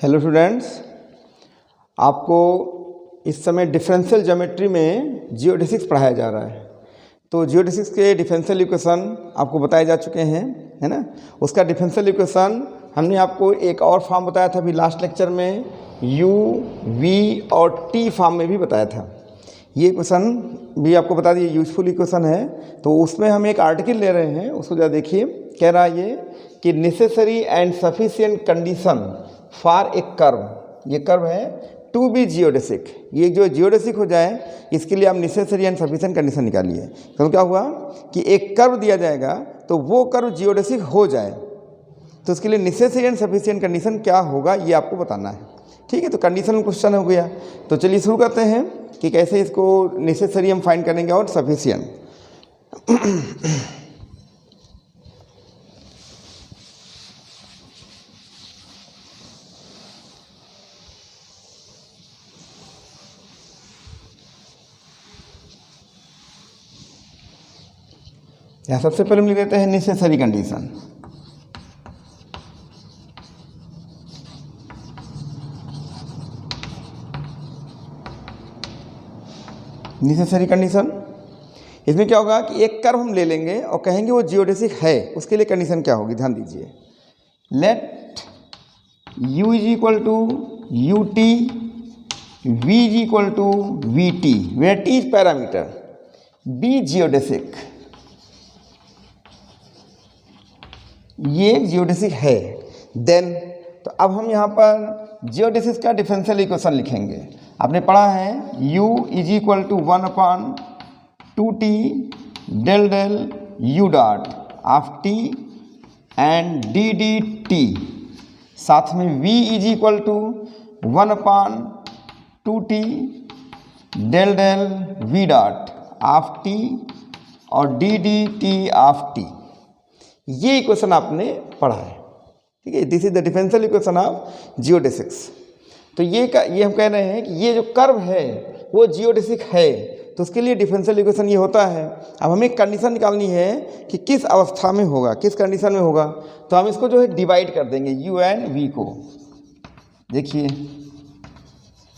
Hello students, आपको इस समय डिफरेंशियल ज्योमेट्री में जियोडेसिक्स पढ़ाया जा रहा है। तो जियोडेसिक्स के डिफरेंशियल इक्वेशन आपको बताए जा चुके हैं, है ना। उसका डिफरेंशियल इक्वेशन हमने आपको एक और फॉर्म बताया था अभी लास्ट लेक्चर में, u, v और t फॉर्म में भी बताया था। ये इक्वेशन भी आपको बता दिए यूजफुल इक्वेशन है। तो उसमें हम एक आर्टिकल ले रहे हैं, उसको ज़रा देखिए। कह रहा है ये कि necessary and sufficient condition for a curve, ये कर्व है टू बी जियोडेसिक। ये जो जियोडेसिक हो जाए इसके लिए आप नेसेसरी एंड सफिशिएंट कंडीशन निकालिए। तो क्या हुआ कि एक कर्व दिया जाएगा तो वो कर्व जियोडेसिक हो जाए, तो उसके लिए नेसेसरी एंड सफिशिएंट कंडीशन क्या होगा ये आपको बताना है। ठीक है, तो कंडीशनल क्वेश्चन हो गया। तो चलिए शुरू करते हैं कि कैसे इसको नेसेसरी हम फाइंड करेंगे और सफिशिएंट। यहाँ सबसे पहले हम लिख देते हैं नेसेसरी कंडीशन। नेसेसरी कंडीशन इसमें क्या होगा कि एक कर्व हम ले लेंगे और कहेंगे वो जियोडेसिक है। उसके लिए कंडीशन क्या होगी, ध्यान दीजिए। Let u is equal to u t, v is equal to v t, where t is parameter, be geodesic. ये जियोडेसिक है। देन तो अब हम यहाँ पर जियोडेसिस का डिफरेंशियल इक्वेशन लिखेंगे। आपने पढ़ा है u is equal to 1/2t del del u dot of t and d d t, साथ में v is equal to 1/2t del del v dot of t और d d t of t। ये equation आपने पढ़ा है, ठीक है। This is the differential equation of geodesics. तो ये हम कह रहे हैं कि ये जो कर्व है वो जियोडेसिक है, तो उसके लिए डिफरेंशियल इक्वेशन ये होता है। अब हमें कंडीशन निकालनी है कि किस अवस्था में होगा, किस कंडीशन में होगा। तो हम इसको जो है डिवाइड कर देंगे u एंड v को। देखिए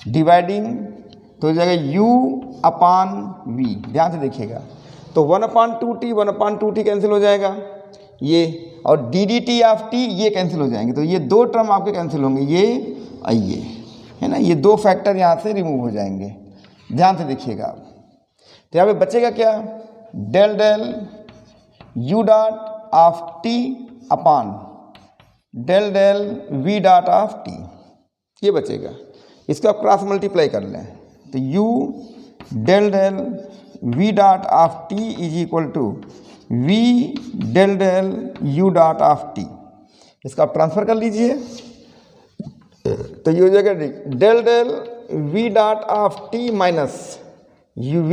डिवाइडिंग तो हो जाएगा u/v, ध्यान से देखिएगा। तो 1/2t कैंसिल हो जाएगा ये, और d d t of t ये कैंसिल हो जाएंगे। तो ये दो टर्म आपके कैंसिल होंगे, ये और ये, है ना। ये दो फैक्टर यहाँ से रिमूव हो जाएंगे, ध्यान से देखिएगा आप। तो यहाँ पे बचेगा क्या, del del u dot of t upon del del v dot of t, ये बचेगा। इसको आप क्रॉस मल्टीप्लाई कर लें तो u del del v dot of t is equal to v del del u dot of t। इसका आप transfer कर लीजिए तो ये हो जाएगा del del v dot of t minus v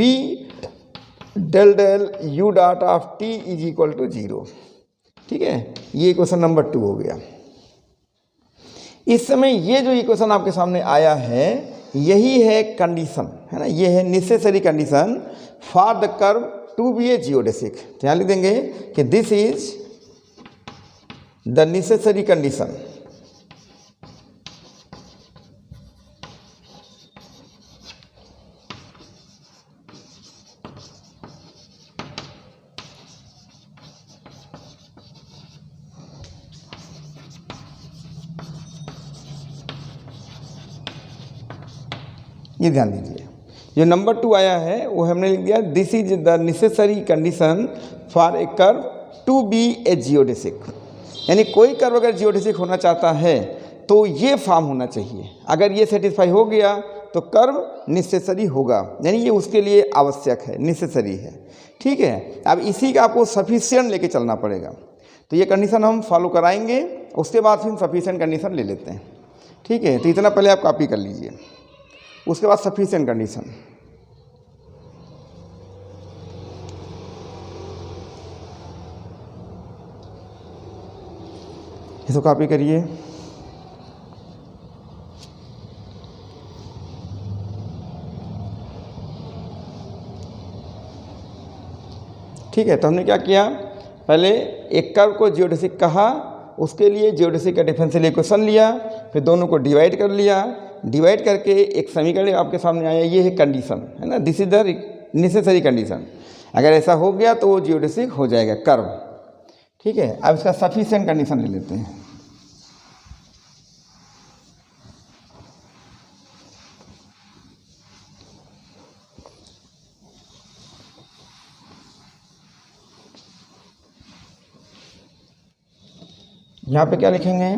del del u dot of t is equal to 0। ठीक है, ये इक्वेशन नंबर 2 हो गया। इस समय ये जो इक्वेशन आपके सामने आया है यही है कंडीशन, है ना। ये है necessary condition for the curve to be a geodesic. तो यहाँ लिख देंगे कि this is the necessary condition ये ध्यान दीजिए। जो नंबर 2 आया है वो हमने लिख दिया this is the necessary condition for a curve to be a geodesic. यानी कोई कर्व अगर जियोडेसिक होना चाहता है तो ये फॉर्म होना चाहिए। अगर ये सेटिस्फाई हो गया तो कर्व नेसेसरी होगा, यानी ये उसके लिए आवश्यक है, नेसेसरी है। ठीक है, अब इसी का आपको सफिशिएंट लेके चलना पड़ेगा। तो ये कंडीशन हम फॉलो कराएंगे, उसके बाद फिर सफिशिएंट कंडीशन ले लेते हैं। ठीक है, तो इतना पहले आप कॉपी कर लीजिए, उसके बाद सफिशिएंट कंडीशन। इसको कॉपी करिए। ठीक है, तो हमने क्या किया, पहले एक कर्व को जियोडेसिक कहा, उसके लिए जियोडेसिक का डिफरेंशियल इक्वेशन लिया, फिर दोनों को डिवाइड कर लिया, डिवाइड करके एक समीकरण आपके सामने आया, ये है कंडीशन, है ना, this is the necessary condition. अगर ऐसा हो गया तो वो जियोडेसिक हो जाएगा कर्व। ठीक है, अब इसका सफिशिएंट कंडीशन ले लेते हैं। यहाँ पे क्या लिखेंगे,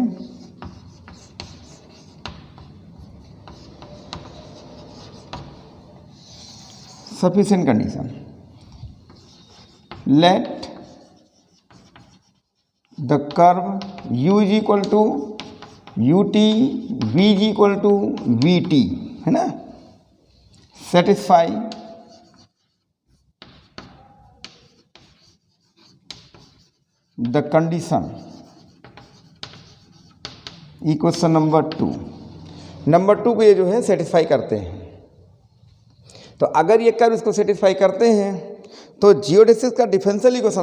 sufficient condition, let the curve u is equal to ut, v is equal to vt, है ना, satisfy the condition equation number 2 को ये जो है सेटिस्फाई करते हैं। तो अगर ये कर्व इसको सेटिस्फाई करते हैं तो जियोडेसिस का डिफरेंशियल इक्वेशन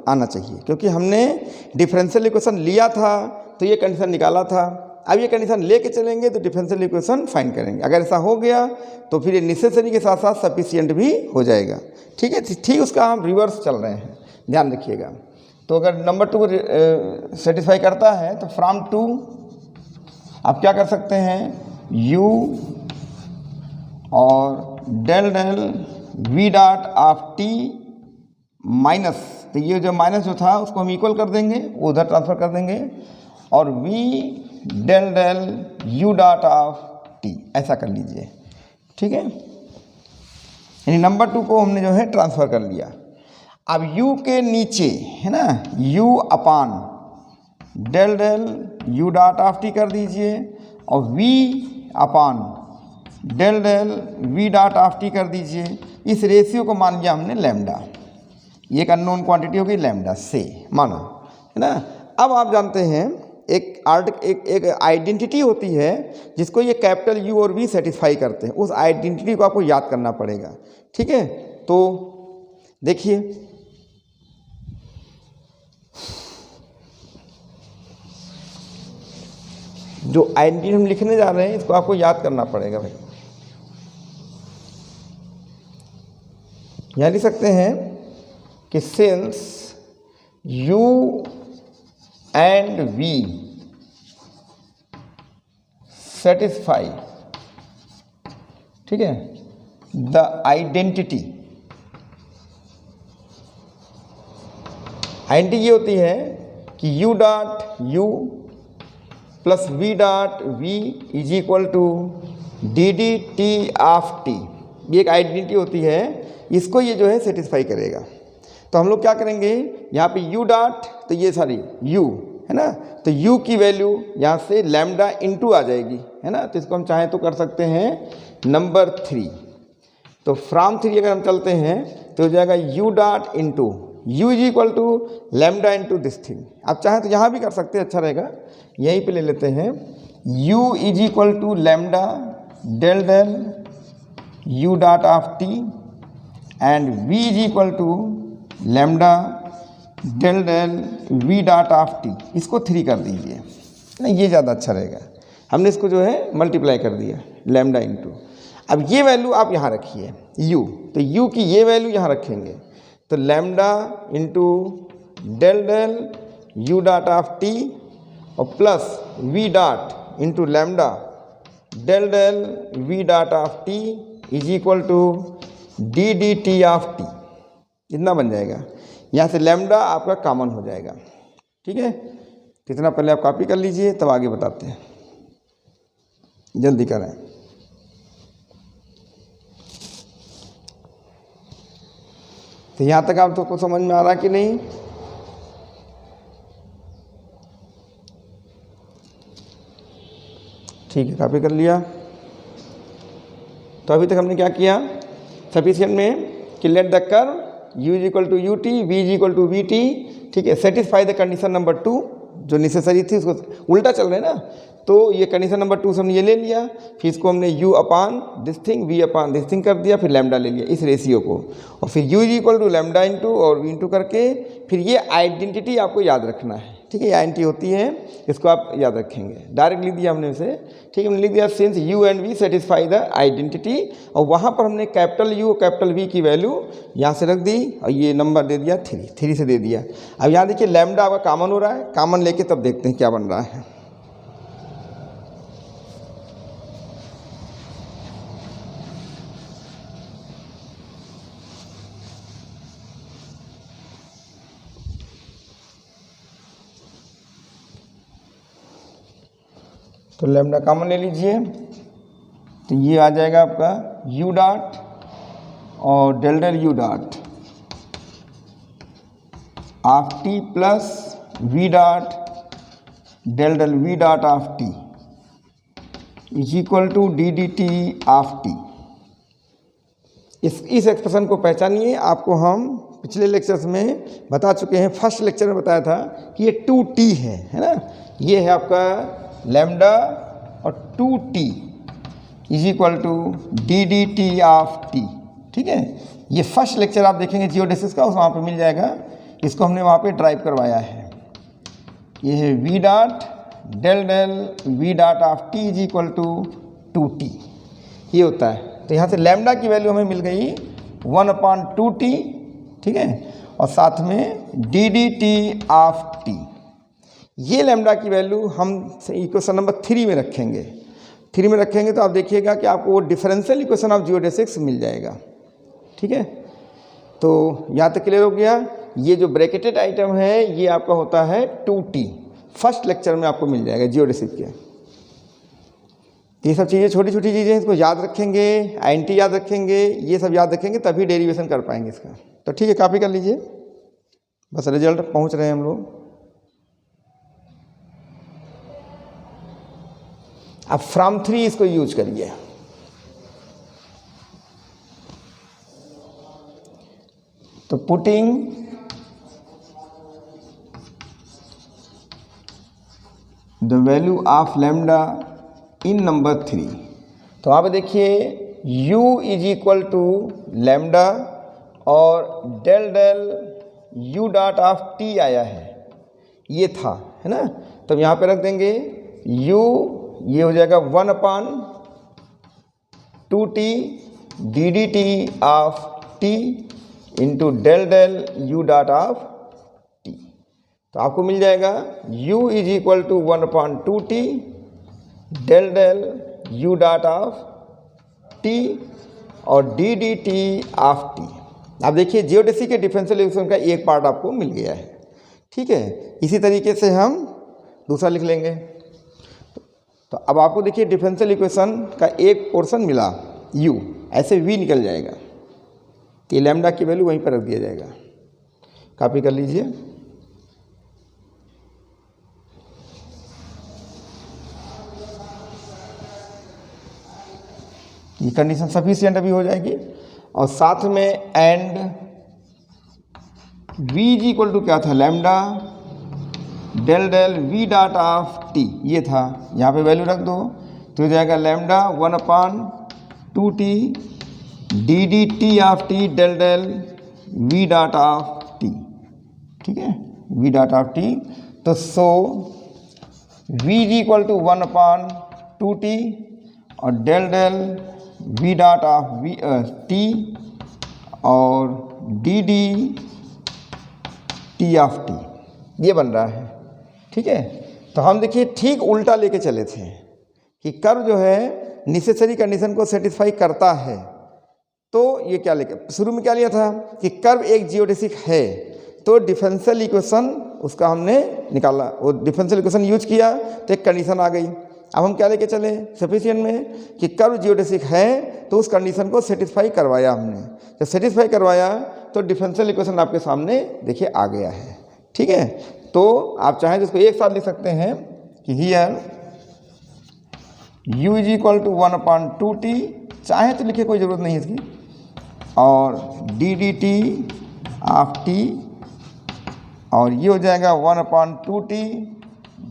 आना चाहिए, क्योंकि हमने डिफरेंशियल इक्वेशन लिया था तो ये कंडीशन निकाला था। अब ये कंडीशन लेके चलेंगे तो डिफरेंशियल इक्वेशन फाइंड करेंगे। अगर ऐसा हो गया तो फिर ये नेसेसरी के साथ साथ सफिशिएंट भी हो जाएगा। ठीक है, ठीक उसका हम रिवर्स चल रहे हैं, ध्यान रखिएगा। तो अगर नंबर 2 को सेटिस्फाई करता है तो फ्रॉम 2 आप क्या कर सकते हैं, u और del v dot of t minus, तो ये जो माइनस जो था उसको हम इक्वल कर देंगे, वो उधर ट्रांसफर कर देंगे, और v del u dot of t, ऐसा कर लीजिए। ठीक है, यानी नंबर 2 को हमने जो है ट्रांसफ़र कर लिया। अब u के नीचे है ना u upon del u dot of t कर दीजिए, और v upon del v dot of t कर दीजिए। इस रेशियो को मान लिया हमने लैम्डा, ये एक अननोन क्वांटिटी होगी लैम्डा से माना, है ना। अब आप जानते हैं एक आइडेंटिटी होती है जिसको ये कैपिटल U और V सेटिस्फाई करते हैं, उस आइडेंटिटी को आपको याद करना पड़ेगा। ठीक है, तो देखिए जो आइडेंटिटी हम लिखने जा रहे हैं इसको आपको याद करना पड़ेगा भाई। यहाँ लिख सकते हैं कि since U and V satisfy, ठीक है, द आइडेंटिटी ये होती है कि U dot U plus V dot V is equal to DDT of T, ये एक आइडेंटिटी होती है, इसको ये जो है सेटिस्फाई करेगा। तो हम लोग क्या करेंगे, यहाँ पे U डॉट, तो ये सारी U है ना, तो U की वैल्यू यहाँ से लैम्डा इंटू आ जाएगी, है ना, तो इसको हम चाहें तो कर सकते हैं नंबर 3। तो फ्रॉम 3 अगर हम चलते हैं तो हो जाएगा U dot into U is equal to lambda into this thing. आप चाहें तो यहाँ भी कर सकते हैं, अच्छा रहेगा, यहीं पे ले लेते हैं U is equal to lambda del U dot of T and V is equal to lambda del V dot of T, इसको 3 कर दीजिए ना, ये ज़्यादा अच्छा रहेगा। हमने इसको जो है मल्टीप्लाई कर दिया लैम्डा इंटू, अब ये वैल्यू आप यहाँ रखिए U, तो U की ये वैल्यू यहाँ रखेंगे, तो lambda into del U dot of T और plus V dot into lambda del V dot of T is equal to DDT of T, इतना बन जाएगा। यहाँ से लैम्डा आपका कॉमन हो जाएगा। ठीक है, तो इतना पहले आप कॉपी कर लीजिए, तब आगे बताते हैं, जल्दी करें। तो यहाँ तक आप तो को समझ में आ रहा कि नहीं? ठीक है, कॉपी कर लिया। तो अभी तक हमने क्या किया, सफिशिएंट में कि let the curve U is equal to UT, V is equal to VT, ठीक है, सेटिस्फाई द कंडीशन नंबर 2 जो नेसेसरी थी, उसको उल्टा चल रहे हैं ना, तो ये कंडीशन नंबर 2 से हमने ये ले लिया, फिर इसको हमने U upon this thing, V upon this thing कर दिया, फिर लैम्डा ले लिया इस रेशियो को, और फिर U is equal to lambda into और V इंटू करके फिर ये आइडेंटिटी आपको याद रखना है। ठीक है, ये आइडेंटिटी होती है, इसको आप याद रखेंगे। डायरेक्ट लिख दिया हमने इसे, ठीक है, हमने लिख दिया since you and v satisfy the identity, और वहाँ पर हमने कैपिटल यू और कैपिटल वी की वैल्यू यहाँ से रख दी और ये नंबर दे दिया 3 से दे दिया। अब यहाँ देखिए लैम्डा आपका कॉमन हो रहा है, कॉमन लेके तब देखते हैं क्या बन रहा है। तो लैम्डा कॉमन ले लीजिए, तो ये आ जाएगा आपका यू डॉट और del del u dot of t plus v dot del del v dot of t is equal to d d t of t. इस एक्सप्रेशन को पहचानिए, आपको हम पिछले लेक्चर्स में बता चुके हैं। फर्स्ट लेक्चर में बताया था कि ये 2t है ना, ये है आपका लैम्डा और 2t is equal to d d t of t, ठीक है। ये फर्स्ट लेक्चर आप देखेंगे जियोडेसिस का, उस वहाँ पे मिल जाएगा, इसको हमने वहाँ पे ड्राइव करवाया है। ये है v dot del del v dot of t is equal to 2t, ये होता है। तो यहाँ से लैम्डा की वैल्यू हमें मिल गई 1/2t, ठीक है, और साथ में D d t of t. ये लैम्डा की वैल्यू हम इक्वेशन नंबर 3 में रखेंगे। 3 में रखेंगे तो आप देखिएगा कि आपको वो डिफरेंशियल इक्वेशन ऑफ जियोडेसिक्स मिल जाएगा, ठीक है। तो यहाँ तक क्लियर हो गया। ये जो ब्रैकेटेड आइटम है ये आपका होता है 2t, फर्स्ट लेक्चर में आपको मिल जाएगा जियोडेसिक्स के। ये सब चीज़ें छोटी छोटी चीज़ें, इसको याद रखेंगे, आइडेंटिटी याद रखेंगे, ये सब याद रखेंगे तभी डेरिवेशन कर पाएंगे इसका। तो ठीक है, कॉपी कर लीजिए, बस रिजल्ट पहुँच रहे हैं हम लोग। अब फ्रॉम 3 इसको यूज करिए। तो putting the value of lambda in number 3, तो आप देखिए u is equal to lambda और del del u dot of t आया है, ये था, है ना। तो यहाँ पे रख देंगे u, ये हो जाएगा 1/2t d d t of t into del del u dot of t। तो आपको मिल जाएगा u is equal to 1/2t del del u dot of t और d d t of t। आप देखिए जियोडेसिक के डिफरेंशियल इक्वेशन का एक पार्ट आपको मिल गया है, ठीक है। इसी तरीके से हम दूसरा लिख लेंगे। तो अब आपको देखिए डिफरेंशियल इक्वेशन का एक पोर्शन मिला u, ऐसे v निकल जाएगा, तो ये लैम्डा की वैल्यू वहीं पर रख दिया जाएगा। कॉपी कर लीजिए। ये कंडीशन सफिशिएंट अभी हो जाएगी, और साथ में and v is equal to क्या था, lambda del del v dot of t, ये था, यहाँ पे वैल्यू रख दो तो हो जाएगा lambda 1/2t d d t of t del del v dot of t, ठीक है, v डॉट ऑफ t। तो so v is equal to 1/2t और del del v dot of t और d d t of t, ये बन रहा है, ठीक है। तो हम देखिए ठीक उल्टा लेके चले थे कि कर्व जो है नेसेसरी कंडीशन को सेटिस्फाई करता है। तो ये क्या लेके शुरू में क्या लिया था कि कर्व एक जियोडेसिक है, तो डिफरेंशियल इक्वेशन उसका हमने निकाला, वो डिफरेंशियल इक्वेशन यूज किया तो एक कंडीशन आ गई। अब हम क्या लेके चले सफिशिएंट में कि कर्व जियोडेसिक है, तो उस कंडीशन को सेटिस्फाई करवाया हमने। जब सेटिस्फाई करवाया तो डिफरेंशियल इक्वेशन आपके सामने देखिए आ गया है, ठीक है। तो आप चाहें तो इसको एक साथ लिख सकते हैं कि here u is equal to 1/2t, चाहे तो लिखे, कोई ज़रूरत नहीं है इसकी, और d d t of t, और ये हो जाएगा 1/2t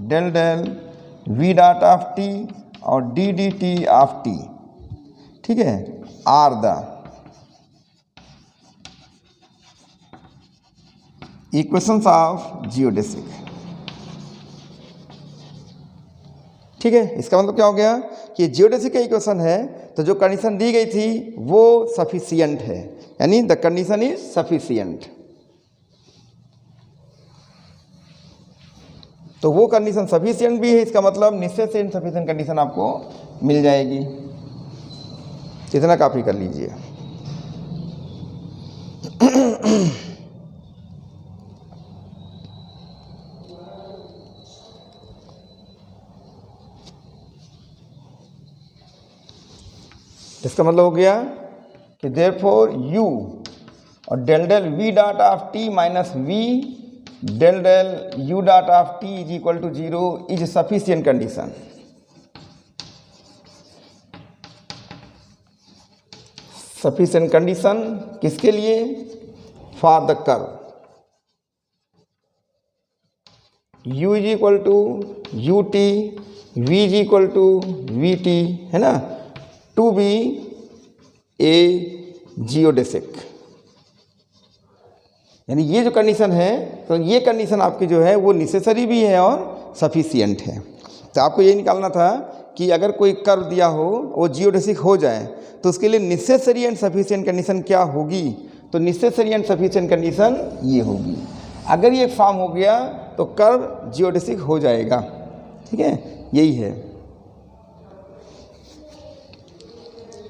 del del v dot of t और d d t of t, ठीक है, are the equations of geodesic. ठीक है, इसका मतलब क्या हो गया कि जियोडेसिक का इक्वेशन है तो जो कंडीशन दी गई थी वो सफिशिएंट है, यानी द कंडीशन इज सफिशिएंट। तो वो कंडीशन सफिशिएंट भी है, इसका मतलब निश्चित से इनसफिशिएंट कंडीशन आपको मिल जाएगी। इतना कॉपी कर लीजिए। इसका मतलब हो गया कि देयरफॉर u और del del v dot of t minus v del del u dot of t is equal to 0 is sufficient condition. Sufficient condition किसके लिए? For the curve u is equal to ut, v is equal to vt, है ना, to be a geodesic. यानी ये जो condition है, तो ये कंडीशन आपकी जो है वो नेसेसरी भी है और सफिशिएंट है। तो आपको ये निकालना था कि अगर कोई कर्व दिया हो वो जियोडेसिक हो जाए तो उसके लिए नेसेसरी एंड सफिशिएंट कंडीशन क्या होगी? तो नेसेसरी एंड सफिशिएंट कंडीशन ये होगी। अगर ये फॉर्म हो गया तो कर्व जियोडेसिक हो जाएगा। ठीक है, यही है।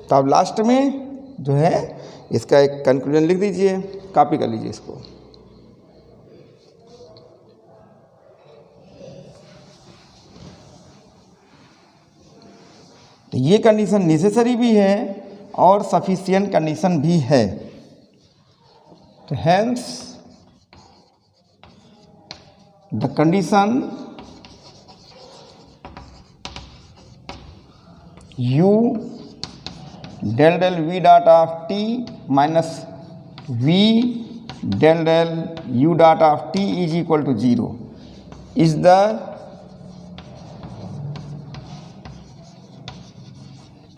तो अब लास्ट में जो है इसका एक कंक्लूजन लिख दीजिए, कॉपी कर लीजिए इसको। तो ये कंडीशन नेसेसरी भी है और सफिशिएंट कंडीशन भी है। तो hence the condition u del del v dot of t minus v del del u dot of t is equal to 0 is the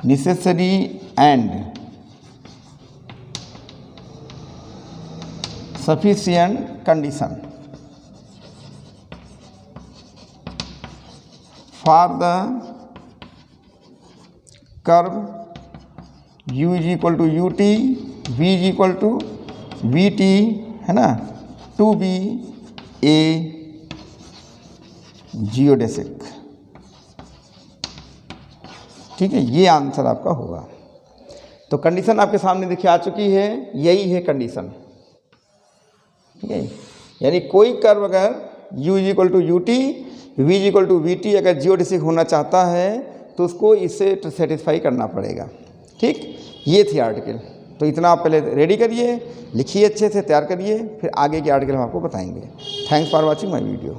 necessary and sufficient condition for the curve u is equal to ut, v is equal to vt, है ना, to be a geodesic. ठीक है, ये answer आपका होगा। तो condition आपके सामने देखिए आ चुकी है, यही है कंडीशन। ठीक है, यानी कोई कर्व अगर u is equal to ut, v is equal to vt अगर जियोडेसिक होना चाहता है तो उसको इससे सेटिस्फाई करना पड़ेगा। ठीक, ये थी आर्टिकल। तो इतना आप पहले रेडी करिए, लिखिए, अच्छे से तैयार करिए, फिर आगे के आर्टिकल हम आपको बताएंगे। Thanks for watching my video.